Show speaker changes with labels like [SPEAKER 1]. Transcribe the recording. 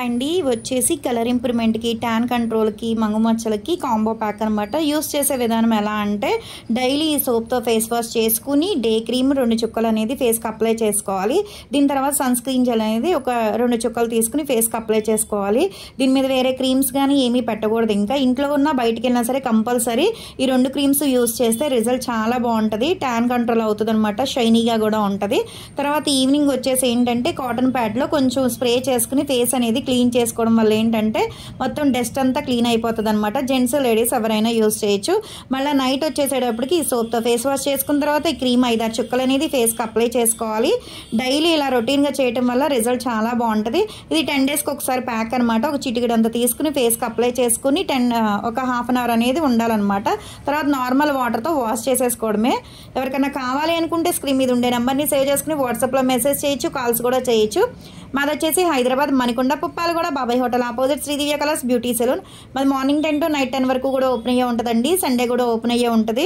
[SPEAKER 1] అండి వచ్చేసి colour ఇంప్రూవ్మెంట్కి, tan కంట్రోల్కి, మంగుమచ్చలకి combo pack అనమాట. యూస్ చేసే విధానం ఎలా అంటే డైలీ ఈ సోప్తో ఫేస్ వాష్ చేసుకుని డే క్రీమ్ 2 చుక్కలు అనేది ఫేస్కి అప్లై చేసుకోవాలి. దీని తర్వాత సన్ స్క్రీన్ జెల్ అనేది ఒక 2 చుక్కలు తీసుకుని ఫేస్కి అప్లై చేసుకోవాలి. దీని మీద వేరే క్రీమ్స్ కానీ ఏమీ పెట్టకూడదు. ఇంకా ఇంట్లో ఉన్న బయటికి వెళ్ళినా సరే కంపల్సరీ ఈ 2 క్రీమ్స్ యూస్ చేస్తే రిజల్ట్ చాలా బాగుంటుంది. ట్యాన్ కంట్రోల్ అవుతుంది అనమాట, షైనీగా కూడా ఉంటుంది. తర్వాత ఈవినింగ్ వచ్చేసి ఏంటంటే కాటన్ ప్యాడ్లో కొంచెం స్ప్రే చేసుకుని ఫేస్ అనేది క్లీన్ చేసుకోవడం వల్ల ఏంటంటే మొత్తం డస్ట్ అంతా క్లీన్ అయిపోతుంది అనమాట. జెంట్స్ లేడీస్ ఎవరైనా యూస్ చేయొచ్చు. మళ్ళీ నైట్ వచ్చేసేటప్పటికి ఈ సోప్తో ఫేస్ వాష్ చేసుకున్న తర్వాత ఈ క్రీమ్ 5-6 చుక్కలు అనేది ఫేస్కి అప్లై చేసుకోవాలి. డైలీ ఇలా రొటీన్గా చేయడం వల్ల రిజల్ట్ చాలా బాగుంటుంది. ఇది 10 డేస్కి ఒకసారి ప్యాక్ అనమాట. ఒక చిటికెడంతా తీసుకుని ఫేస్కి అప్లై చేసుకుని ఒక హాఫ్ అన్ అవర్ అనేది ఉండాలన్నమాట. తర్వాత నార్మల్ వాటర్తో వాష్ చేసేసుకోవడమే. ఎవరికైనా కావాలి అనుకుంటే స్క్రీన్ మీద ఉండే నెంబర్ని సేవ్ చేసుకుని వాట్సాప్లో మెసేజ్ చేయొచ్చు, కాల్స్ కూడా చేయొచ్చు. మాది వచ్చేసి హైదరాబాద్ మణికొండ పుప్పాలగూడ బాబాయ్ హోటల్ ఆపోజిట్ శ్రీ దివ్య కలర్స్ బ్యూటీ సెలూన్. మాది మార్నింగ్ 10 to నైట్ 10 వరకు కూడా ఓపెన్ అయ్యే ఉంటుందండి. సండే కూడా ఓపెన్ అయ్యే ఉంటుంది.